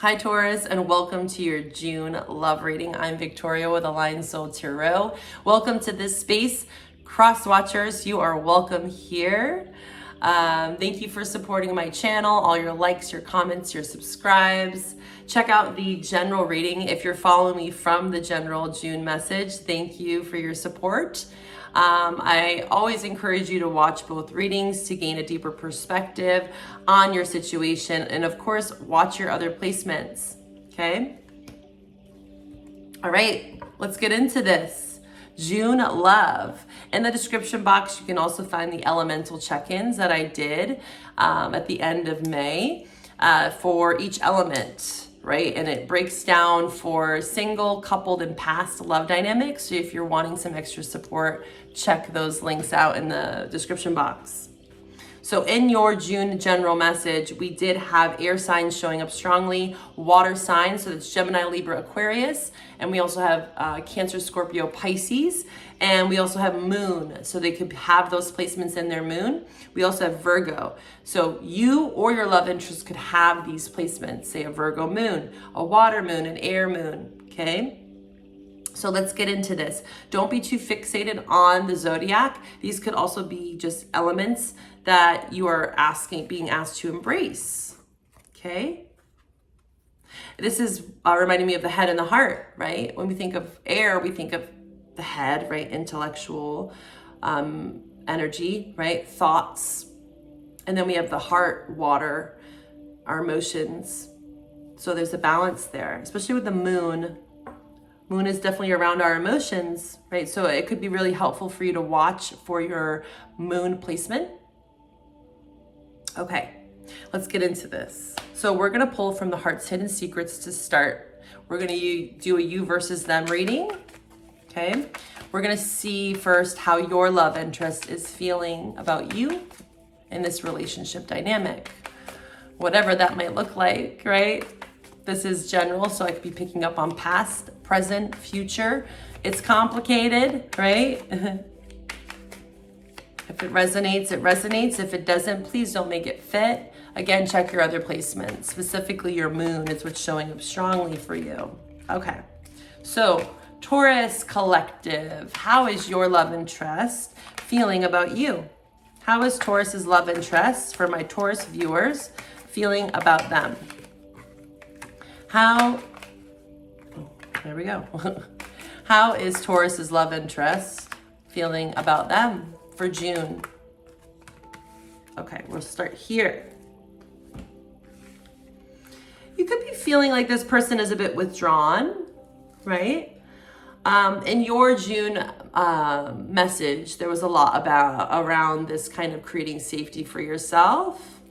Hi Taurus, and welcome to your June love reading. I'm Victoria with Aligned Soul Tarot. Welcome to this space. Cross watchers, you are welcome here. Thank you for supporting my channel, all your likes, your comments, your subscribes. Check out the general reading if you're following me from the general June message. Thank you for your support. I always encourage you to watch both readings to gain a deeper perspective on your situation. And of course, watch your other placements, okay? All right, let's get into this. June love. In the description box, you can also find the elemental check-ins that I did at the end of May for each element, right? And it breaks down for single, coupled, and past love dynamics. So if you're wanting some extra support, check those links out in the description box. So in your June general message, we did have air signs showing up strongly, water signs, so that's Gemini, Libra, Aquarius, and we also have Cancer, Scorpio, Pisces, and we also have moon, so they could have those placements in their moon. We also have Virgo, so you or your love interest could have these placements, say a Virgo moon, a water moon, an air moon, okay? So let's get into this. Don't be too fixated on the zodiac. These could also be just elements that you are being asked to embrace, okay? This is reminding me of the head and the heart, right? When we think of air, we think of the head, right? Intellectual energy, right? Thoughts. And then we have the heart, water, our emotions. So there's a balance there, especially with the moon. Moon is definitely around our emotions, right? So it could be really helpful for you to watch for your moon placement. Okay, let's get into this. So we're gonna pull from the Heart's Hidden Secrets to start. We're gonna do a you versus them reading, okay? We're gonna see first how your love interest is feeling about you in this relationship dynamic. Whatever that might look like, right? This is general, so I could be picking up on past, present, future. It's complicated, right? If it resonates, it resonates. If it doesn't, please don't make it fit. Again, check your other placements. Specifically, your moon is what's showing up strongly for you. Okay, so Taurus collective, how is your love interest feeling about you? How is Taurus's love interest for my Taurus viewers feeling about them? There we go. How is Taurus's love interest feeling about them for June? Okay, we'll start here. You could be feeling like this person is a bit withdrawn, right? In your June message, there was a lot around this kind of creating safety for yourself.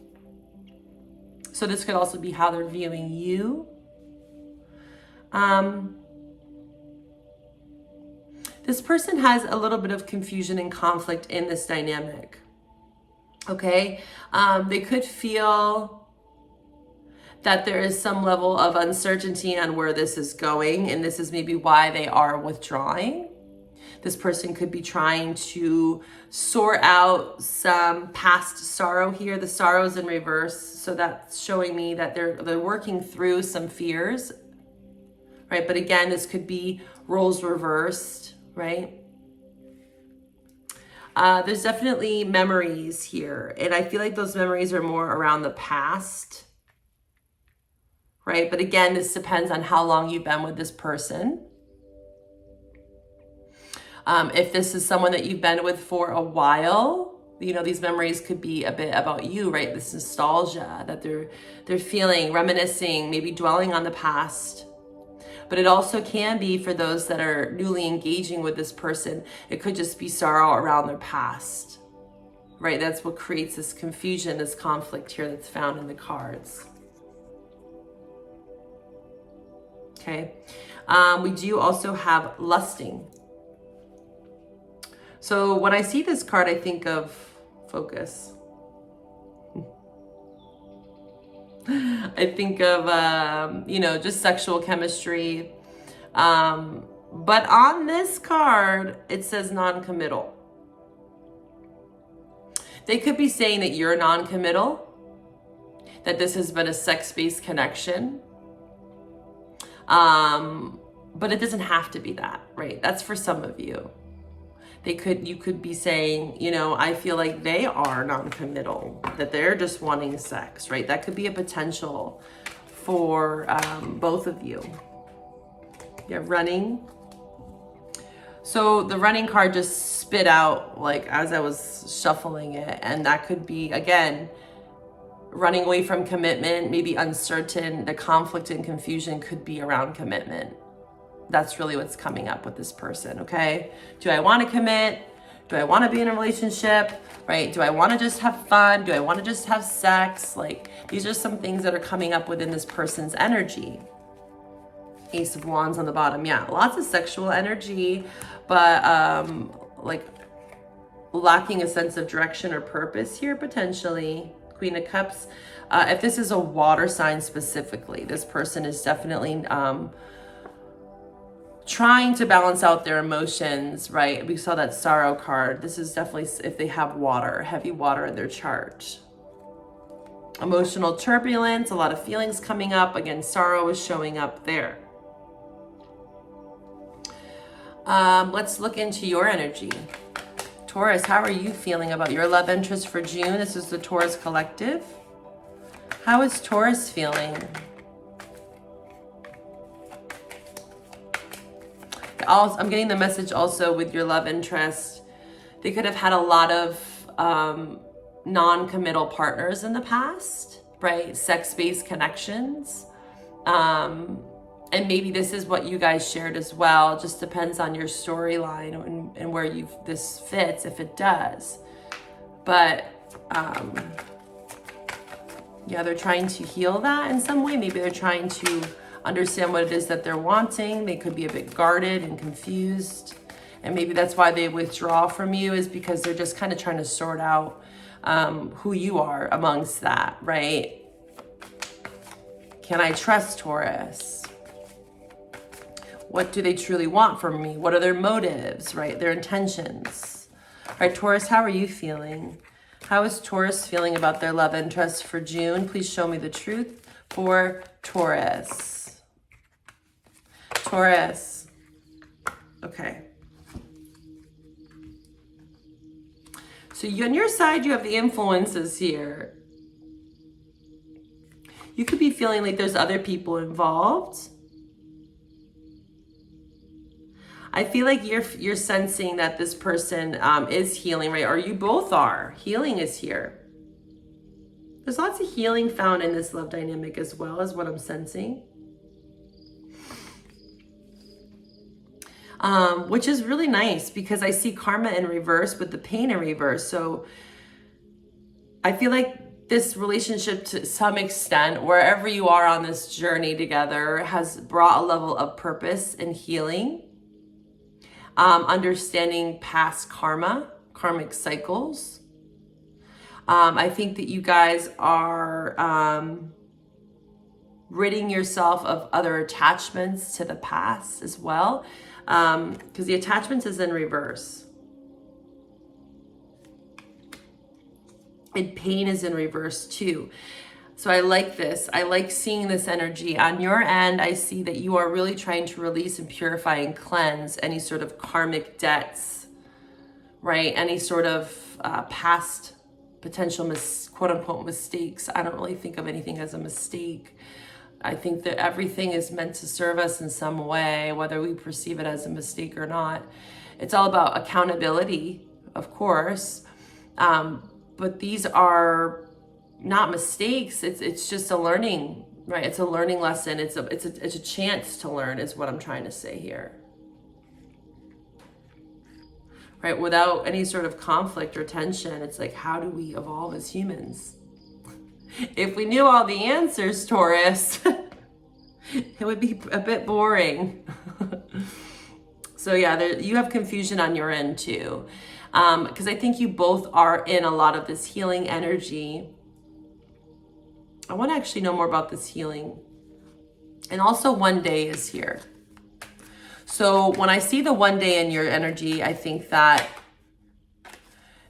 So this could also be how they're viewing you. This person has a little bit of confusion and conflict in this dynamic, okay? They could feel that there is some level of uncertainty on where this is going, and this is maybe why they are withdrawing. This person could be trying to sort out some past sorrow here. The sorrow's in reverse, so that's showing me that they're working through some fears, right? But again, this could be roles reversed, right? There's definitely memories here, and I feel like those memories are more around the past, right? But again, this depends on how long you've been with this person. If this is someone that you've been with for a while, you know, these memories could be a bit about you, right? This nostalgia that they're feeling, reminiscing, maybe dwelling on the past. But it also can be for those that are newly engaging with this person. It could just be sorrow around their past, right? That's what creates this confusion, this conflict here that's found in the cards. Okay. We do also have lusting. So when I see this card, I think of focus. I think of, you know, just sexual chemistry. But on this card, it says non-committal. They could be saying that you're non-committal, that this has been a sex-based connection, But it doesn't have to be that, right? That's for some of you. You could be saying, you know, I feel like they are non-committal, that they're just wanting sex, right? That could be a potential for both of you. Yeah, running. So the running card just spit out like as I was shuffling it, and that could be, again, running away from commitment, maybe uncertain. The conflict and confusion could be around commitment. That's really what's coming up with this person, okay? Do I want to commit? Do I want to be in a relationship, right? Do I want to just have fun? Do I want to just have sex? Like, these are some things that are coming up within this person's energy. Ace of Wands on the bottom. Yeah, lots of sexual energy, but like lacking a sense of direction or purpose here, potentially. Queen of Cups. If this is a water sign specifically, this person is definitely trying to balance out their emotions, right? We saw that sorrow card. This is definitely if they have water, heavy water in their chart. Emotional turbulence, a lot of feelings coming up. Again, sorrow is showing up there. Let's look into your energy. Taurus, how are you feeling about your love interest for June? This is the Taurus collective. How is Taurus feeling? I'm getting the message also with your love interest. They could have had a lot of non-committal partners in the past, right? Sex-based connections. And maybe this is what you guys shared as well. It just depends on your storyline and where this fits, if it does. But yeah, they're trying to heal that in some way. Maybe they're trying to understand what it is that they're wanting. They could be a bit guarded and confused. And maybe that's why they withdraw from you, is because they're just kind of trying to sort out who you are amongst that, right? Can I trust Taurus? What do they truly want from me? What are their motives, right? Their intentions. All right, Taurus, how are you feeling? How is Taurus feeling about their love interest for June? Please show me the truth for Taurus. Taurus. Okay. So on your side, you have the influences here. You could be feeling like there's other people involved. I feel like you're sensing that this person is healing, right? Or you both are. Healing is here. There's lots of healing found in this love dynamic as well, as what I'm sensing. Which is really nice, because I see karma in reverse with the pain in reverse. So I feel like this relationship, to some extent, wherever you are on this journey together, has brought a level of purpose and healing. Understanding past karmic cycles. I think that you guys are ridding yourself of other attachments to the past as well, because the attachments is in reverse. And pain is in reverse too. So I like this. I like seeing this energy. On your end, I see that you are really trying to release and purify and cleanse any sort of karmic debts, right? Any sort of past potential quote unquote mistakes. I don't really think of anything as a mistake. I think that everything is meant to serve us in some way, whether we perceive it as a mistake or not. It's all about accountability, of course. But these are not mistakes. It's just a learning, right? It's a learning lesson. It's a chance to learn, is what I'm trying to say here, right? Without any sort of conflict or tension. It's like, how do we evolve as humans? If we knew all the answers, Taurus, it would be a bit boring. So yeah, you have confusion on your end too, because I think you both are in a lot of this healing energy. I want to actually know more about this healing. And also, one day is here. So when I see the one day in your energy, I think that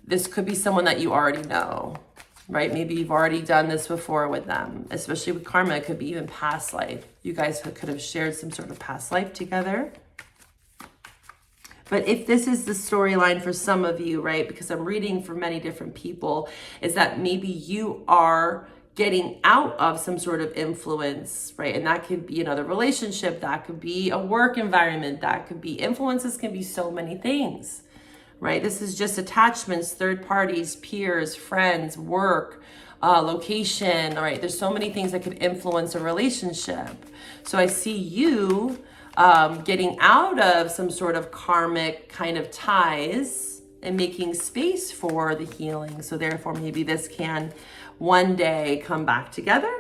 this could be someone that you already know, right? Maybe you've already done this before with them, especially with karma. It could be even past life. You guys could have shared some sort of past life together. But if this is the storyline for some of you, right, because I'm reading for many different people, is that maybe you are getting out of some sort of influence, right? And that could be another relationship, that could be a work environment, that could be influences, can be so many things, right? This is just attachments, third parties, peers, friends, work, location, all right? There's so many things that could influence a relationship. So I see you getting out of some sort of karmic kind of ties and making space for the healing. So therefore, maybe this can one day come back together,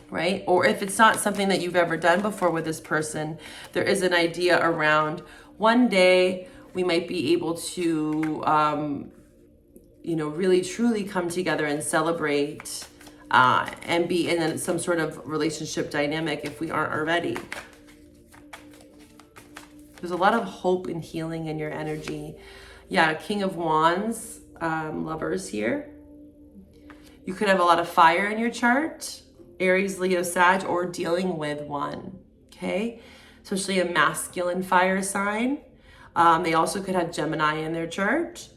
right? Or if it's not something that you've ever done before with this person, there is an idea around one day we might be able to, really truly come together and celebrate and be in some sort of relationship dynamic if we aren't already. There's a lot of hope and healing in your energy. Yeah, King of Wands, lovers here. You could have a lot of fire in your chart, Aries, Leo, Sag, or dealing with one, okay? Especially a masculine fire sign. They also could have Gemini in their chart.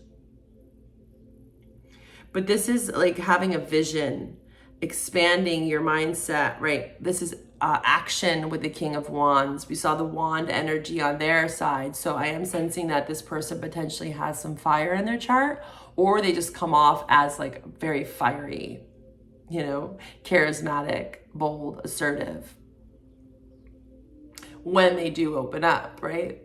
But this is like having a vision, expanding your mindset, right? This is action with the King of Wands. We saw the wand energy on their side. So I am sensing that this person potentially has some fire in their chart, or they just come off as like very fiery, charismatic, bold, assertive when they do open up, right?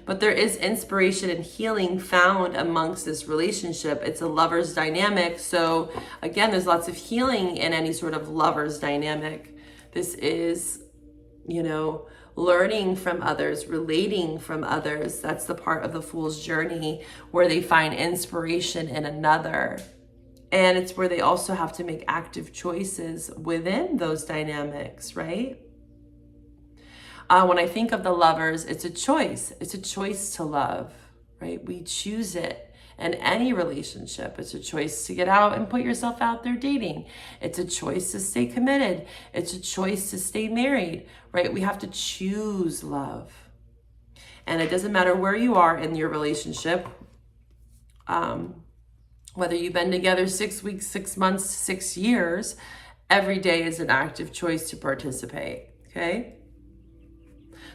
But there is inspiration and healing found amongst this relationship. It's a lover's dynamic. So again, there's lots of healing in any sort of lover's dynamic. This is, learning from others, relating from others. That's the part of the Fool's journey where they find inspiration in another. And it's where they also have to make active choices within those dynamics, right? When I think of the lovers, it's a choice. It's a choice to love, right? We choose it in any relationship. It's a choice to get out and put yourself out there dating. It's a choice to stay committed. It's a choice to stay married, right? We have to choose love. And it doesn't matter where you are in your relationship, whether you've been together 6 weeks, 6 months, 6 years, every day is an active choice to participate, okay?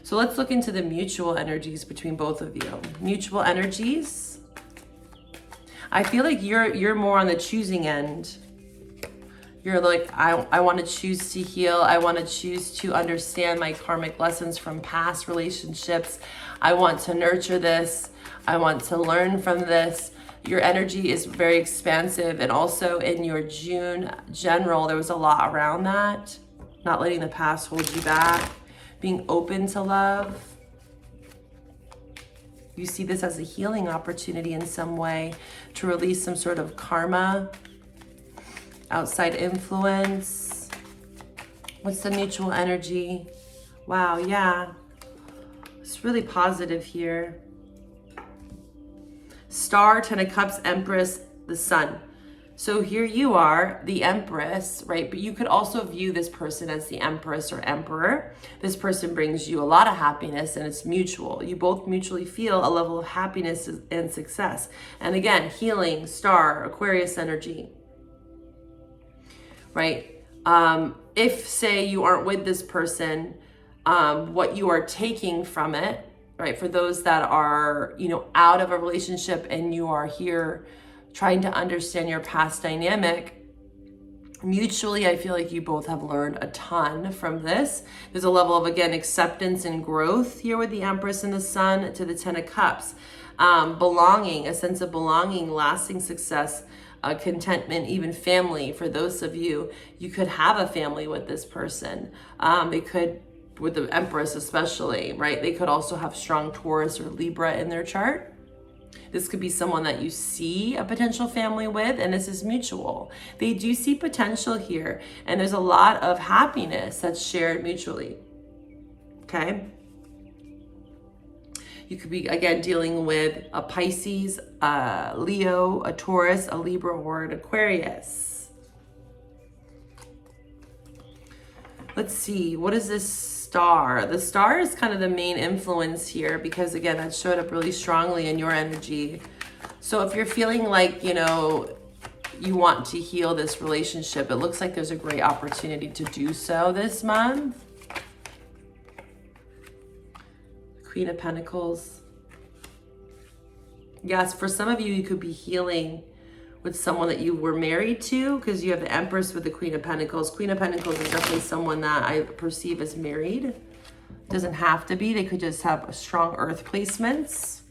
So let's look into the mutual energies between both of you. Mutual energies. I feel like you're more on the choosing end. You're like, I want to choose to heal. I want to choose to understand my karmic lessons from past relationships. I want to nurture this. I want to learn from this. Your energy is very expansive. And also in your June general, there was a lot around that. Not letting the past hold you back. Being open to love. You see this as a healing opportunity in some way to release some sort of karma, outside influence. What's the mutual energy? Wow, yeah. It's really positive here. Star, Ten of Cups, Empress, the Sun. So here you are, the Empress, right? But you could also view this person as the Empress or Emperor. This person brings you a lot of happiness and it's mutual. You both mutually feel a level of happiness and success. And again, healing, Star, Aquarius energy, right? If, say, you aren't with this person, what you are taking from it, right? For those that are, out of a relationship and you are here trying to understand your past dynamic, mutually, I feel like you both have learned a ton from this. There's a level of, again, acceptance and growth here with the Empress and the Sun to the Ten of Cups. Belonging, a sense of belonging, lasting success, contentment, even family. For those of you, you could have a family with this person. They could, with the Empress especially, right? They could also have strong Taurus or Libra in their chart. This could be someone that you see a potential family with, and this is mutual. They do see potential here, and there's a lot of happiness that's shared mutually, okay? You could be, again, dealing with a Pisces, a Leo, a Taurus, a Libra, or an Aquarius. Let's see, what is this star? The star is kind of the main influence here because, again, that showed up really strongly in your energy. So if you're feeling like, you know, you want to heal this relationship, it looks like there's a great opportunity to do so this month. Queen of Pentacles. Yes, for some of you, you could be healing with someone that you were married to because you have the Empress with the Queen of Pentacles. Queen of Pentacles is definitely someone that I perceive as married. Doesn't have to be. They could just have strong earth placements.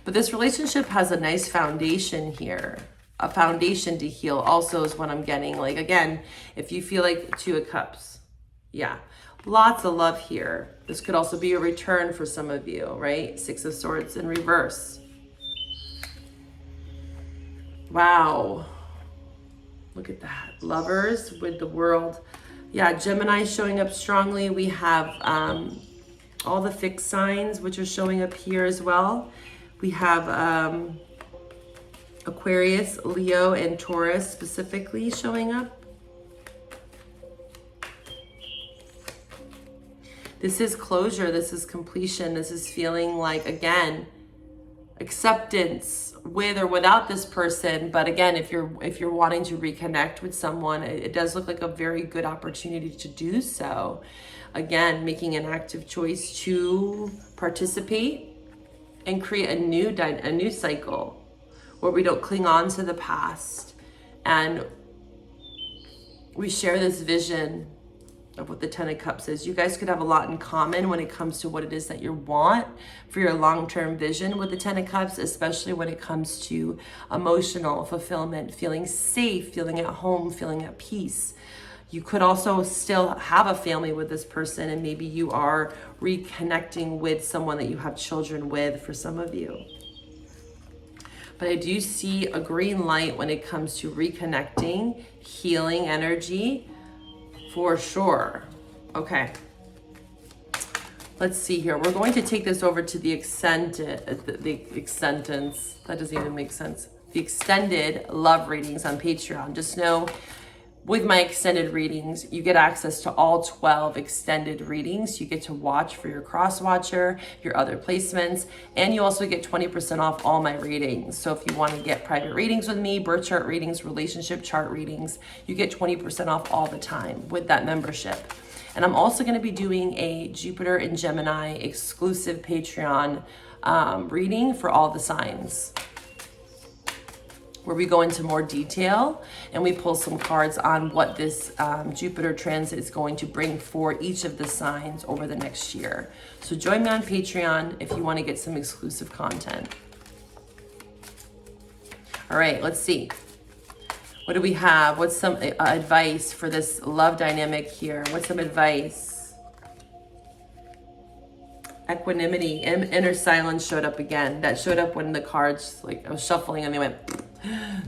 But this relationship has a nice foundation here. A foundation to heal also is what I'm getting. Like, again, if you feel like Two of Cups, yeah, lots of love here. This could also be a return for some of you, right? Six of Swords in reverse. Wow. Look at that. Lovers with the World. Yeah, Gemini showing up strongly. We have all the fixed signs, which are showing up here as well. We have Aquarius, Leo, and Taurus specifically showing up. This is closure. This is completion. This is feeling like, again, acceptance with or without this person. But again, if you're wanting to reconnect with someone, it does look like a very good opportunity to do so. Again, making an active choice to participate and create a new cycle where we don't cling on to the past and we share this vision of what the Ten of Cups is. You guys could have a lot in common when it comes to what it is that you want for your long-term vision with the Ten of Cups, especially when it comes to emotional fulfillment, feeling safe, feeling at home, feeling at peace. You could also still have a family with this person, and maybe you are reconnecting with someone that you have children with for some of you. But I do see a green light when it comes to reconnecting, healing energy, for sure. Okay. Let's see here. We're going to take this over to the extended, that doesn't even make sense. The extended love readings on Patreon. Just know, with my extended readings, you get access to all 12 extended readings. You get to watch for your cross watcher, your other placements, and you also get 20% off all my readings. So if you want to get private readings with me, birth chart readings, relationship chart readings, you get 20% off all the time with that membership. And I'm also going to be doing a Jupiter and Gemini exclusive Patreon reading for all the signs, where we go into more detail and we pull some cards on what this Jupiter transit is going to bring for each of the signs over the next year. So join me on Patreon if you want to get some exclusive content. All right, let's see. What do we have? What's some advice for this love dynamic here? What's some advice? Equanimity and inner silence showed up again. That showed up when the cards, like I was shuffling and they went.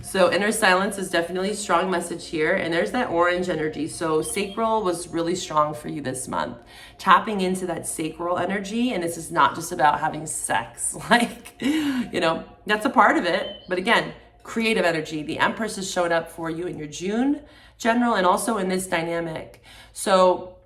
So inner silence is definitely a strong message here. And there's that orange energy. So sacral was really strong for you this month. Tapping into that sacral energy. And this is not just about having sex. Like, you know, that's a part of it. But again, creative energy. The Empress has showed up for you in your June general and also in this dynamic. So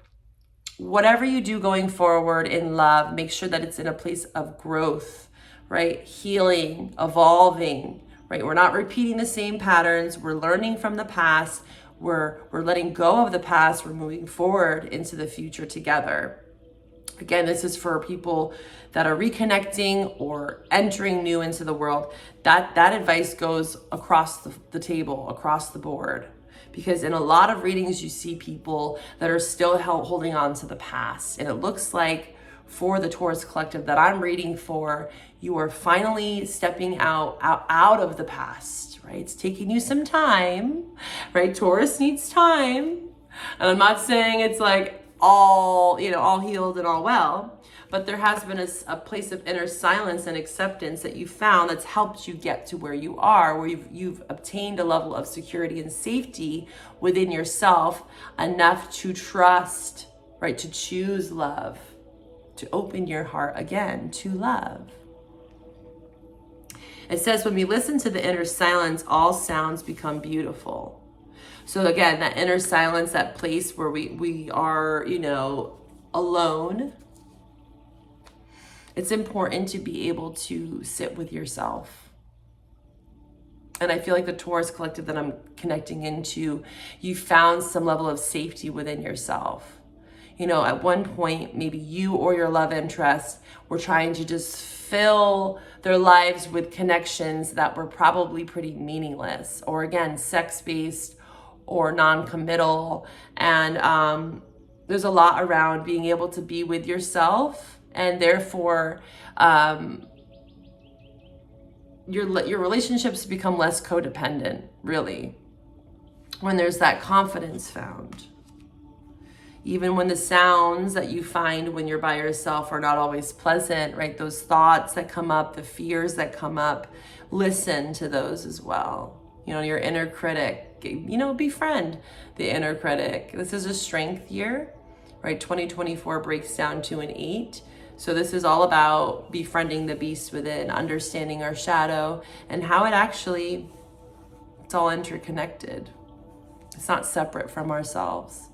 whatever you do going forward in love, make sure that it's in a place of growth, right? Healing, evolving, right? We're not repeating the same patterns. We're learning from the past. We're letting go of the past. We're moving forward into the future together. Again, this is for people that are reconnecting or entering new into the world. That advice goes across the table, across the board. Because in a lot of readings, you see people that are still holding on to the past. And it looks like for the Taurus collective that I'm reading for, you are finally stepping out of the past, right? It's taking you some time, right? Taurus needs time. And I'm not saying it's like all healed and all well, but there has been a place of inner silence and acceptance that you found that's helped you get to where you are, where you've obtained a level of security and safety within yourself enough to trust, right? To choose love to open your heart again to love. It says, when we listen to the inner silence, all sounds become beautiful. So again, that inner silence, that place where we are, alone. It's important to be able to sit with yourself. And I feel like the Taurus collective that I'm connecting into, you found some level of safety within yourself. At one point, maybe you or your love interest were trying to just fill their lives with connections that were probably pretty meaningless, or again, sex-based or non-committal. And there's a lot around being able to be with yourself, and therefore your relationships become less codependent, really, when there's that confidence found. Even when the sounds that you find when you're by yourself are not always pleasant, right? Those thoughts that come up, the fears that come up, listen to those as well. Your inner critic, befriend the inner critic. This is a strength year, right? 2024 breaks down to an 8. So this is all about befriending the beast within, understanding our shadow, and how it's all interconnected. It's not separate from ourselves.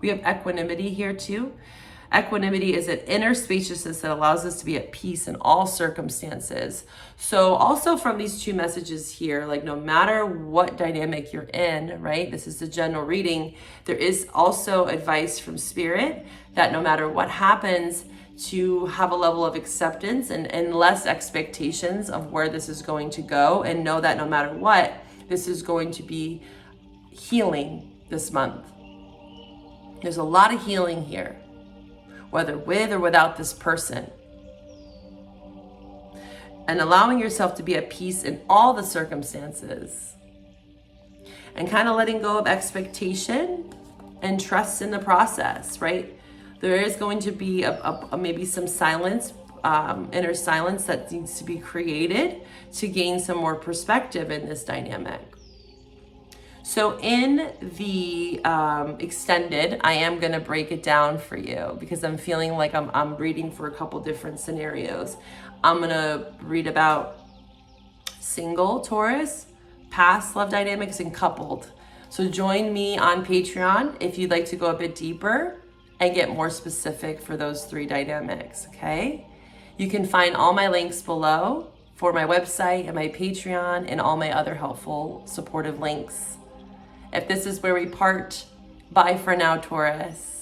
We have equanimity here too. Equanimity is an inner spaciousness that allows us to be at peace in all circumstances. So also from these two messages here, like no matter what dynamic you're in, right? This is a general reading. There is also advice from Spirit that no matter what happens, to have a level of acceptance and less expectations of where this is going to go, and know that no matter what, this is going to be healing this month. There's a lot of healing here, whether with or without this person. And allowing yourself to be at peace in all the circumstances. And kind of letting go of expectation and trust in the process, right? There is going to be maybe some silence, inner silence that needs to be created to gain some more perspective in this dynamic. So in the extended, I am going to break it down for you because I'm feeling like I'm reading for a couple different scenarios. I'm going to read about single Taurus, past love dynamics, and coupled. So join me on Patreon if you'd like to go a bit deeper and get more specific for those 3 dynamics, okay? You can find all my links below for my website and my Patreon and all my other helpful supportive links. If this is where we part, bye for now, Taurus.